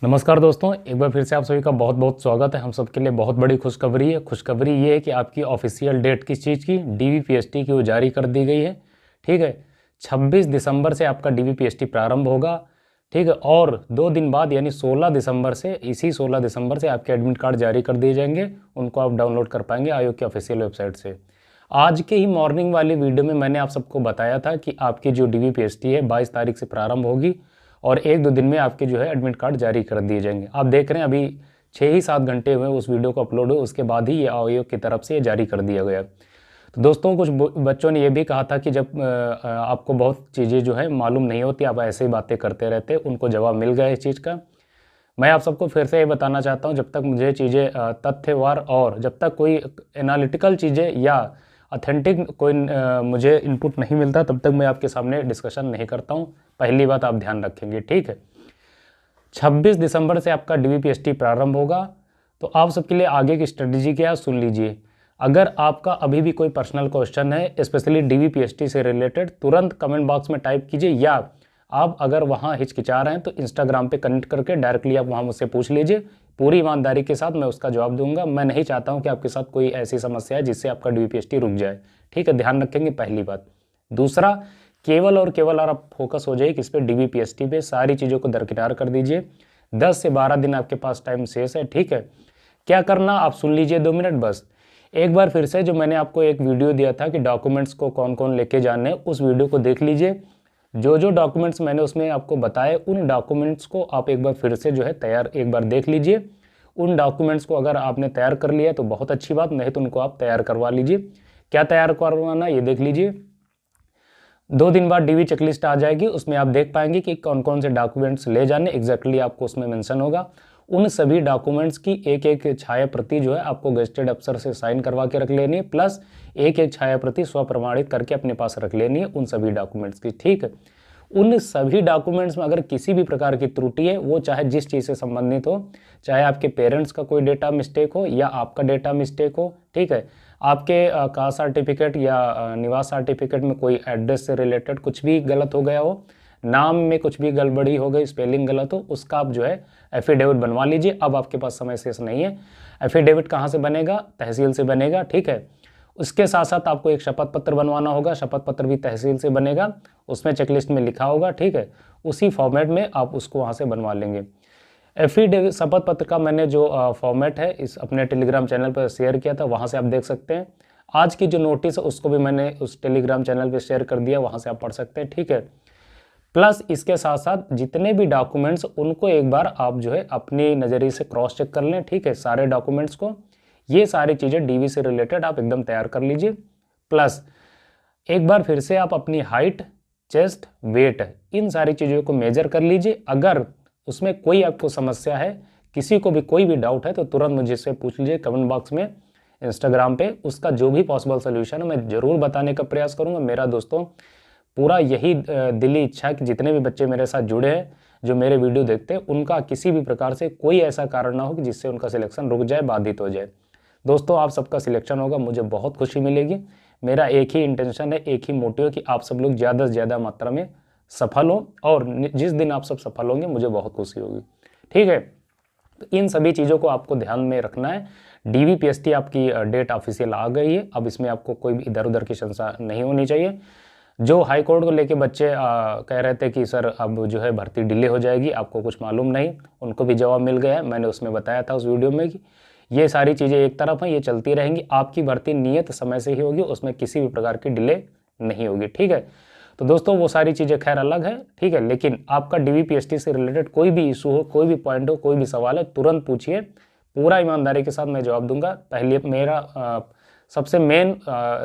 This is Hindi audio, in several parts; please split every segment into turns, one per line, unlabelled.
नमस्कार दोस्तों, एक बार फिर से आप सभी का बहुत बहुत स्वागत है। हम सबके लिए बहुत बड़ी खुशखबरी है। खुशखबरी ये है कि आपकी ऑफिशियल डेट किस चीज़ की, डीवीपीएसटी की, वो जारी कर दी गई है। ठीक है, 26 दिसंबर से आपका डीवीपीएसटी प्रारंभ होगा। ठीक है, और 2 दिन बाद यानी 16 दिसंबर से, इसी 16 दिसंबर से आपके एडमिट कार्ड जारी कर दिए जाएंगे। उनको आप डाउनलोड कर पाएंगे आयोग की ऑफिशियल वेबसाइट से। आज के ही मॉर्निंग वाली वीडियो में मैंने आप सबको बताया था कि आपकी जो डीवीपीएसटी है 22 तारीख से प्रारंभ होगी और 1-2 दिन में आपके जो है एडमिट कार्ड जारी कर दिए जाएंगे। आप देख रहे हैं अभी 6 ही 7 घंटे हुए उस वीडियो को अपलोड हुए, उसके बाद ही ये आयोग की तरफ से जारी कर दिया गया। तो दोस्तों, कुछ बच्चों ने ये भी कहा था कि जब आपको बहुत चीज़ें जो है मालूम नहीं होती, आप ऐसे ही बातें करते रहते, उनको जवाब मिल गया इस चीज़ का। मैं आप सबको फिर से ये बताना चाहता हूँ, जब तक मुझे चीज़ें तथ्यवार और जब तक कोई एनालिटिकल चीज़ें या ऑथेंटिक कोई मुझे इनपुट नहीं मिलता, तब तक मैं आपके सामने डिस्कशन नहीं करता हूँ। पहली बात आप ध्यान रखेंगे, ठीक है। 26 दिसंबर से आपका डीवीपीएसटी प्रारंभ होगा। तो आप सबके लिए आगे की स्ट्रेटजी क्या है सुन लीजिए। अगर आपका अभी भी कोई पर्सनल क्वेश्चन है स्पेशली डीवीपीएसटी से रिलेटेड, तुरंत कमेंट बॉक्स में टाइप कीजिए, या आप अगर वहाँ हिचकिचा रहे हैं तो इंस्टाग्राम पे कनेक्ट करके डायरेक्टली आप वहाँ मुझसे पूछ लीजिए। पूरी ईमानदारी के साथ मैं उसका जवाब दूंगा। मैं नहीं चाहता हूँ कि आपके साथ कोई ऐसी समस्या है जिससे आपका डीवीपीएसटी रुक जाए। ठीक है, ध्यान रखेंगे, पहली बात। दूसरा, केवल और केवल और आप फोकस हो जाइए किस पे, डीवीपीएसटी पे। सारी चीज़ों को दरकिनार कर दीजिए। 10 से 12 दिन आपके पास टाइम शेष है। ठीक है, क्या करना आप सुन लीजिए 2 मिनट बस। एक बार फिर से जो मैंने आपको एक वीडियो दिया था कि डॉक्यूमेंट्स को कौन कौन लेके जाने, उस वीडियो को देख लीजिए। जो जो डॉक्यूमेंट्स मैंने उसमें आपको बताए, उन डॉक्यूमेंट्स को आप एक बार फिर से जो है तैयार एक बार देख लीजिए। उन डॉक्यूमेंट्स को अगर आपने तैयार कर लिया तो बहुत अच्छी बात, नहीं तो उनको आप तैयार करवा लीजिए। क्या तैयार करवाना ये देख लीजिए। 2 दिन बाद डीवी चेकलिस्ट आ जाएगी, उसमें आप देख पाएंगे कि कौन कौन से डॉक्यूमेंट्स ले जाने, एग्जैक्टली आपको उसमें मेंशन होगा। उन सभी डॉक्यूमेंट्स की एक एक छाया प्रति जो है आपको गजेटेड अफसर से साइन करवा के रख लेनी है, प्लस एक एक छाया प्रति स्वप्रमाणित करके अपने पास रख लेनी है उन सभी डॉक्यूमेंट्स की। ठीक है, उन सभी डॉक्यूमेंट्स में अगर किसी भी प्रकार की त्रुटि है, वो चाहे जिस चीज़ से संबंधित हो, चाहे आपके पेरेंट्स का कोई डेटा मिस्टेक हो या आपका डेटा मिस्टेक हो, ठीक है, आपके कास्ट सर्टिफिकेट या निवास सर्टिफिकेट में कोई एड्रेस से रिलेटेड कुछ भी गलत हो गया हो, नाम में कुछ भी गड़बड़ी हो गई, स्पेलिंग गलत हो, उसका आप जो है एफिडेविट बनवा लीजिए। अब आपके पास समय शेष नहीं है। एफिडेविट कहाँ से बनेगा? तहसील से बनेगा। ठीक है, उसके साथ साथ आपको एक शपथ पत्र बनवाना होगा। शपथ पत्र भी तहसील से बनेगा, उसमें चेकलिस्ट में लिखा होगा। ठीक है, उसी फॉर्मेट में आप उसको वहाँ से बनवा लेंगे। एफिडेविट शपथ पत्र का मैंने जो फॉर्मेट है इस अपने टेलीग्राम चैनल पर शेयर किया था, वहाँ से आप देख सकते हैं। आज की जो नोटिस है उसको भी मैंने उस टेलीग्राम चैनल पर शेयर कर दिया, वहाँ से आप पढ़ सकते हैं। ठीक है, प्लस इसके साथ साथ जितने भी डॉक्यूमेंट्स, उनको एक बार आप जो है अपनी नज़रिए से क्रॉस चेक कर लें। ठीक है, सारे डॉक्यूमेंट्स को, ये सारी चीज़ें डीवी से रिलेटेड आप एकदम तैयार कर लीजिए। प्लस एक बार फिर से आप अपनी हाइट, चेस्ट, वेट, इन सारी चीज़ों को मेजर कर लीजिए। अगर उसमें कोई आपको समस्या है, किसी को भी कोई भी डाउट है, तो तुरंत मुझसे पूछ लीजिए कमेंट बॉक्स में, इंस्टाग्राम पे। उसका जो भी पॉसिबल सोल्यूशन है मैं ज़रूर बताने का प्रयास करूँगा। मेरा दोस्तों पूरा यही दिली इच्छा है कि जितने भी बच्चे मेरे साथ जुड़े हैं, जो मेरे वीडियो देखते हैं, उनका किसी भी प्रकार से कोई ऐसा कारण ना हो कि जिससे उनका सिलेक्शन रुक जाए, बाधित हो जाए। दोस्तों, आप सबका सिलेक्शन होगा, मुझे बहुत खुशी मिलेगी। मेरा एक ही इंटेंशन है, एक ही मोटिव है कि आप सब लोग ज़्यादा से ज़्यादा मात्रा में सफल हो, और जिस दिन आप सब सफल होंगे मुझे बहुत खुशी होगी। ठीक है, तो इन सभी चीज़ों को आपको ध्यान में रखना है। डीवीपीएसटी आपकी डेट ऑफिशियल आ गई है, अब इसमें आपको कोई भी इधर उधर की शंका नहीं होनी चाहिए। जो हाई कोर्ट को लेके बच्चे कह रहे थे कि सर अब जो है भर्ती डिले हो जाएगी, आपको कुछ मालूम नहीं, उनको भी जवाब मिल गया है। मैंने उसमें बताया था उस वीडियो में कि ये सारी चीज़ें एक तरफ हैं, ये चलती रहेंगी। आपकी भर्ती नियत समय से ही होगी, उसमें किसी भी प्रकार की डिले नहीं होगी। ठीक है, तो दोस्तों वो सारी चीज़ें खैर अलग है। ठीक है, लेकिन आपका डीवीपीएसटी से रिलेटेड कोई भी इशू हो, कोई भी पॉइंट हो, कोई भी सवाल है, तुरंत पूछिए, पूरा ईमानदारी के साथ मैं जवाब दूंगा। पहले मेरा सबसे मेन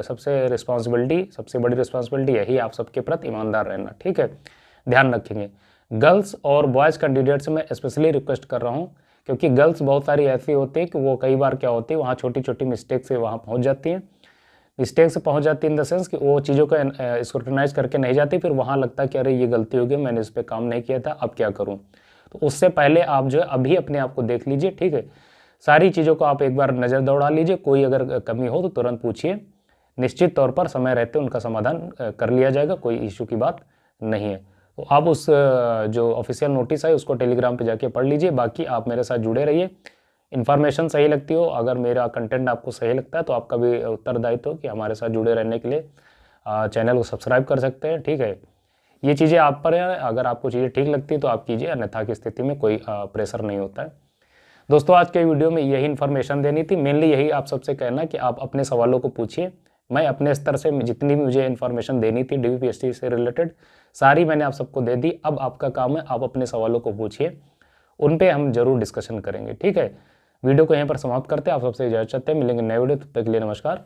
सबसे रिस्पॉन्सिबिलिटी, सबसे बड़ी रिस्पॉन्सिबिलिटी यही, आप सबके प्रति ईमानदार रहना। ठीक है, ध्यान रखेंगे। गर्ल्स और बॉयज़ कैंडिडेट से मैं स्पेशली रिक्वेस्ट कर रहा हूँ, क्योंकि गर्ल्स बहुत सारी ऐसी होती है कि वो कई बार क्या होती है, वहाँ छोटी छोटी मिस्टेक से वहाँ पहुँच जाती हैं। मिस्टेक से पहुँच जाती है इन द सेंस कि वो चीज़ों को स्क्रूटनाइज करके नहीं जाती, फिर वहाँ लगता है कि अरे ये गलती हो गई, मैंने इस पर काम नहीं किया था, अब क्या करूँ। तो उससे पहले आप जो है अभी अपने आप को देख लीजिए। ठीक है, सारी चीज़ों को आप एक बार नज़र दौड़ा लीजिए, कोई अगर कमी हो तो तुरंत पूछिए। निश्चित तौर पर समय रहते उनका समाधान कर लिया जाएगा, कोई इशू की बात नहीं है। तो आप उस जो ऑफिशियल नोटिस है उसको टेलीग्राम पे जाके पढ़ लीजिए। बाकी आप मेरे साथ जुड़े रहिए, इन्फॉर्मेशन सही लगती हो, अगर मेरा कंटेंट आपको सही लगता है तो आपका भी उत्तरदायित्व हो कि हमारे साथ जुड़े रहने के लिए चैनल को सब्सक्राइब कर सकते हैं। ठीक है, ये चीज़ें आप पर है, अगर आपको चीज़ें ठीक लगती है तो आप कीजिए, अन्यथा की स्थिति में कोई प्रेशर नहीं होता है। दोस्तों, आज के वीडियो में यही इन्फॉर्मेशन देनी थी, मेनली यही आप सबसे कहना कि आप अपने सवालों को पूछिए। मैं अपने स्तर से जितनी भी मुझे इन्फॉर्मेशन देनी थी DVPST से रिलेटेड सारी मैंने आप सबको दे दी। अब आपका काम है आप अपने सवालों को पूछिए, उन पे हम जरूर डिस्कशन करेंगे। ठीक है, वीडियो को यहीं पर समाप्त करते हैं, आप सबसे इजाजत चाहते हैं, मिलेंगे नए वीडियो, तब तक के लिए नमस्कार।